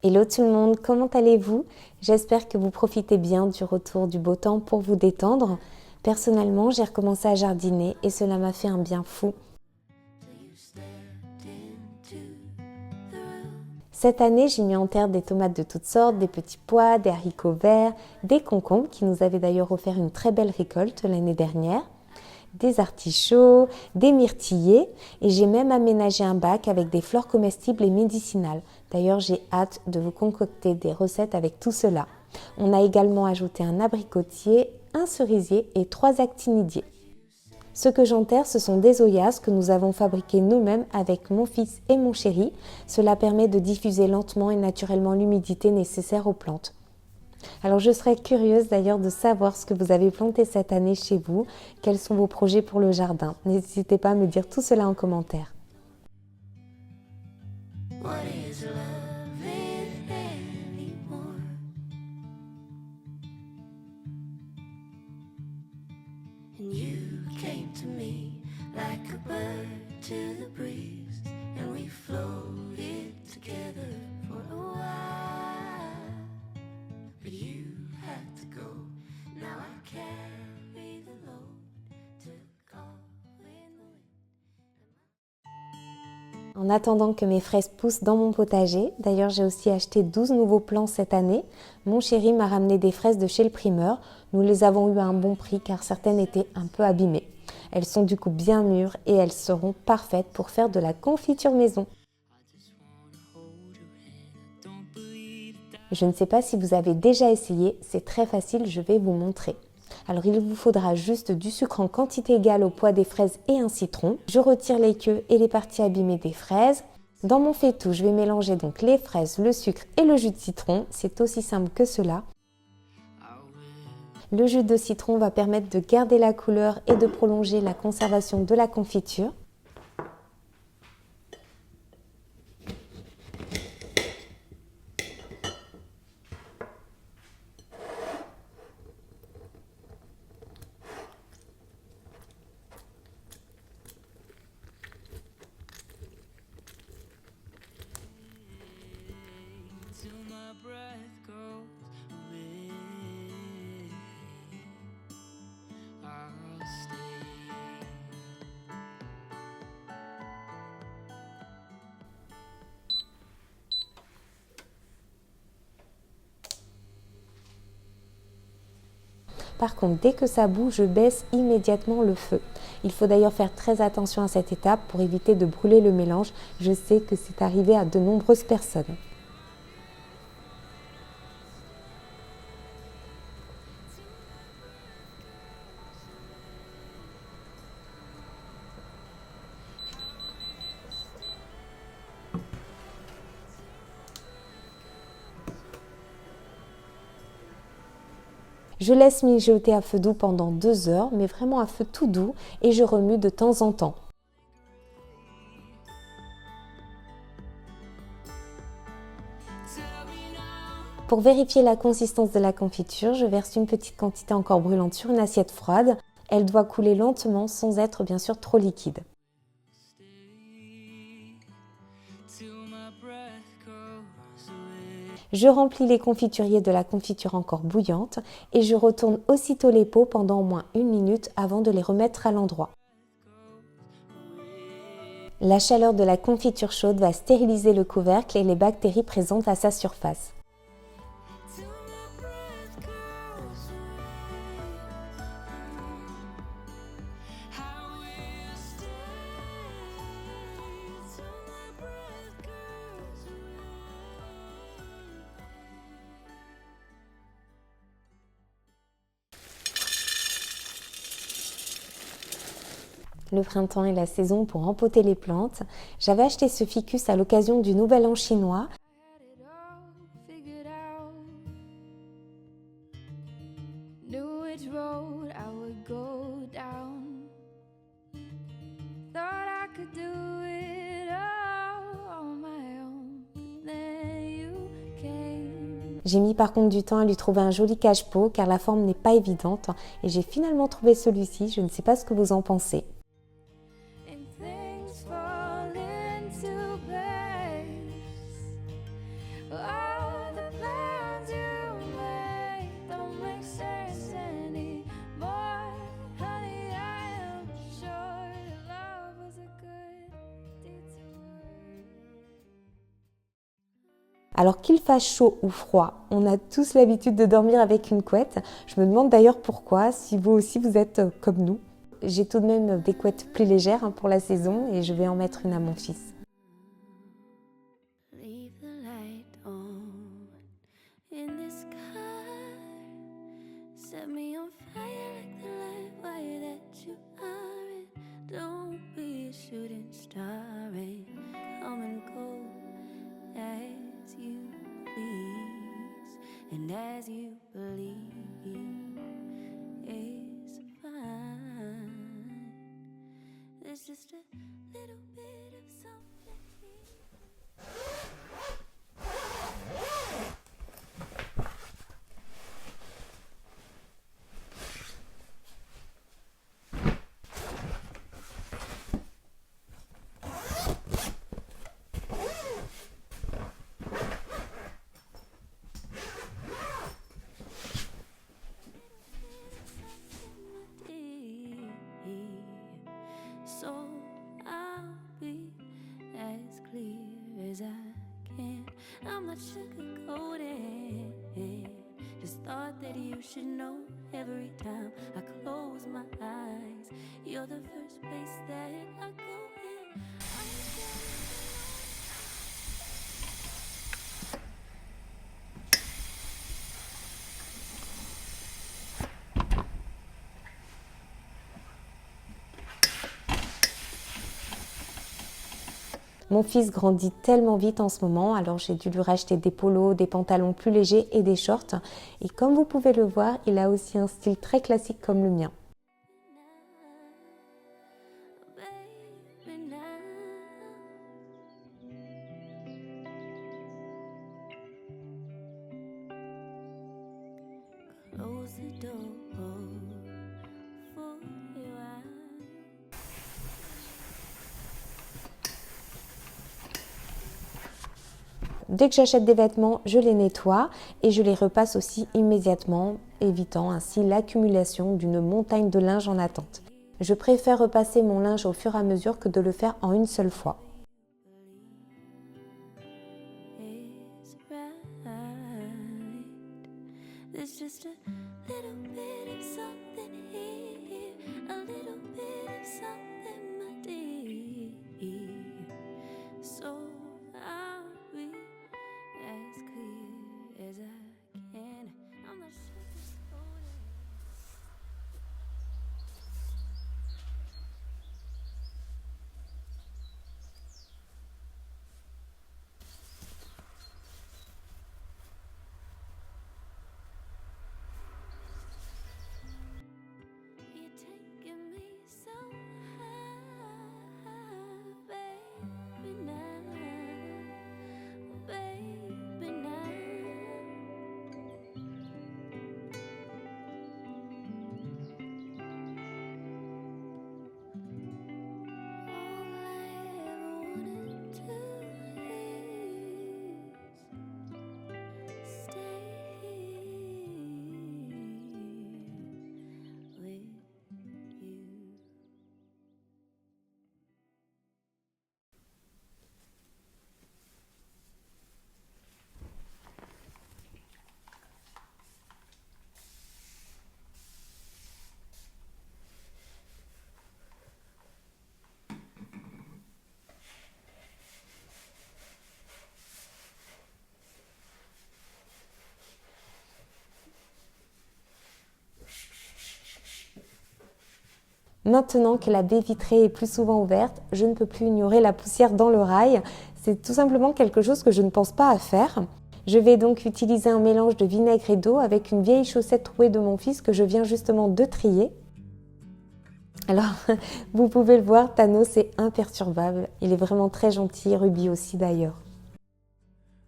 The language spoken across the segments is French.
Hello tout le monde, comment allez-vous? J'espère que vous profitez bien du retour du beau temps pour vous détendre. Personnellement, j'ai recommencé à jardiner et cela m'a fait un bien fou. Cette année, j'ai mis en terre des tomates de toutes sortes, des petits pois, des haricots verts, des concombres qui nous avaient d'ailleurs offert une très belle récolte l'année dernière, des artichauts, des myrtillers et j'ai même aménagé un bac avec des fleurs comestibles et médicinales. D'ailleurs, j'ai hâte de vous concocter des recettes avec tout cela. On a également ajouté un abricotier, un cerisier et 3 actinidiers. Ce que j'enterre, ce sont des oyas que nous avons fabriqués nous-mêmes avec mon fils et mon chéri. Cela permet de diffuser lentement et naturellement l'humidité nécessaire aux plantes. Alors je serais curieuse d'ailleurs de savoir ce que vous avez planté cette année chez vous, quels sont vos projets pour le jardin. N'hésitez pas à me dire tout cela en commentaire. En attendant que mes fraises poussent dans mon potager, d'ailleurs j'ai aussi acheté 12 nouveaux plants cette année. Mon chéri m'a ramené des fraises de chez le primeur. Nous les avons eues à un bon prix car certaines étaient un peu abîmées. Elles sont du coup bien mûres et elles seront parfaites pour faire de la confiture maison. Je ne sais pas si vous avez déjà essayé, c'est très facile, je vais vous montrer. Alors il vous faudra juste du sucre en quantité égale au poids des fraises et un citron. Je retire les queues et les parties abîmées des fraises. Dans mon faitout, je vais mélanger donc les fraises, le sucre et le jus de citron. C'est aussi simple que cela. Le jus de citron va permettre de garder la couleur et de prolonger la conservation de la confiture. Par contre, dès que ça bout, je baisse immédiatement le feu. Il faut d'ailleurs faire très attention à cette étape pour éviter de brûler le mélange. Je sais que c'est arrivé à de nombreuses personnes. Je laisse mijoter à feu doux pendant 2 heures, mais vraiment à feu tout doux, et je remue de temps en temps. Pour vérifier la consistance de la confiture, je verse une petite quantité encore brûlante sur une assiette froide. Elle doit couler lentement sans être bien sûr trop liquide. Je remplis les confituriers de la confiture encore bouillante et je retourne aussitôt les pots pendant au moins 1 minute avant de les remettre à l'endroit. La chaleur de la confiture chaude va stériliser le couvercle et les bactéries présentes à sa surface. Le printemps est la saison pour empoter les plantes. J'avais acheté ce ficus à l'occasion du Nouvel An chinois. J'ai mis par contre du temps à lui trouver un joli cache-pot car la forme n'est pas évidente et j'ai finalement trouvé celui-ci, je ne sais pas ce que vous en pensez. Alors qu'il fasse chaud ou froid, on a tous l'habitude de dormir avec une couette. Je me demande d'ailleurs pourquoi, si vous aussi vous êtes comme nous. J'ai tout de même des couettes plus légères pour la saison et je vais en mettre une à mon fils. And as you believe is fine. There's just a little bit of something so I'll be as clear as I can. I'm not sugarcoating. Just thought that you should know every time I close my eyes. You're the first place that I go in. Mon fils grandit tellement vite en ce moment, alors j'ai dû lui racheter des polos, des pantalons plus légers et des shorts. Et comme vous pouvez le voir, il a aussi un style très classique comme le mien. Close the door for your eyes. Dès que j'achète des vêtements, je les nettoie et je les repasse aussi immédiatement, évitant ainsi l'accumulation d'une montagne de linge en attente. Je préfère repasser mon linge au fur et à mesure que de le faire en une seule fois. Is right. There's just a little bit of something here, a little bit of something, my dear. So I'll be as clear as I can. I'm not sugarcoating. You're taking me so high, baby, now, baby, now. All I ever wanted to is stay here with you. Maintenant que la baie vitrée est plus souvent ouverte, je ne peux plus ignorer la poussière dans le rail. C'est tout simplement quelque chose que je ne pense pas à faire. Je vais donc utiliser un mélange de vinaigre et d'eau avec une vieille chaussette trouée de mon fils que je viens justement de trier. Alors, vous pouvez le voir, Thanos est imperturbable. Il est vraiment très gentil, Ruby aussi d'ailleurs.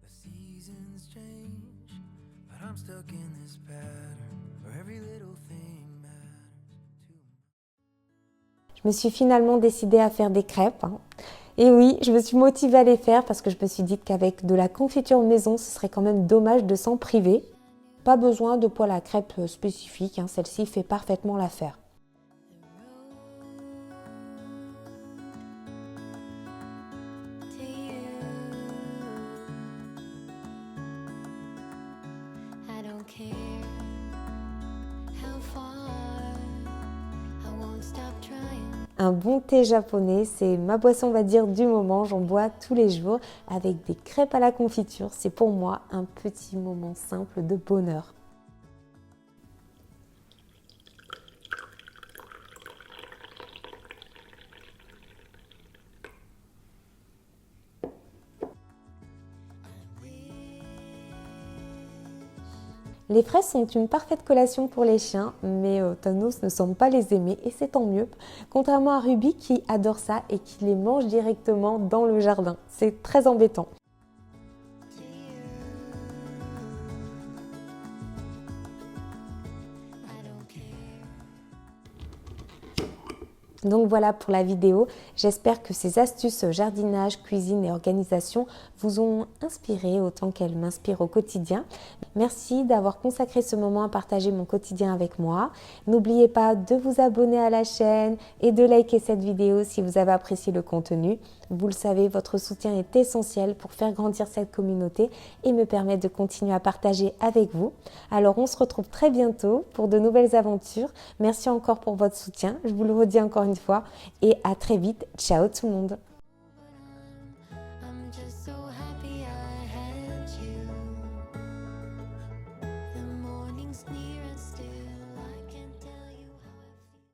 The seasons change, but I'm stuck in this pattern where every little thing matters too much. Je me suis finalement décidée à faire des crêpes. Et oui, je me suis motivée à les faire parce que je me suis dit qu'avec de la confiture maison, ce serait quand même dommage de s'en priver. Pas besoin de poêle à crêpes spécifique, celle-ci fait parfaitement l'affaire. To you. care how far, I won't stop trying. Un bon thé japonais, c'est ma boisson, on va dire, du moment. J'en bois tous les jours avec des crêpes à la confiture. C'est pour moi un petit moment simple de bonheur. Les fraises sont une parfaite collation pour les chiens, mais Thanos ne semble pas les aimer et c'est tant mieux, contrairement à Ruby qui adore ça et qui les mange directement dans le jardin. C'est très embêtant. Donc voilà pour la vidéo, j'espère que ces astuces jardinage, cuisine et organisation vous ont inspiré autant qu'elles m'inspirent au quotidien. Merci d'avoir consacré ce moment à partager mon quotidien avec moi. N'oubliez pas de vous abonner à la chaîne et de liker cette vidéo si vous avez apprécié le contenu. Vous le savez, votre soutien est essentiel pour faire grandir cette communauté et me permettre de continuer à partager avec vous. Alors on se retrouve très bientôt pour de nouvelles aventures. Merci encore pour votre soutien, je vous le redis encore une fois et à très vite. Ciao tout le monde. I'm just so happy I had you. The morning's near.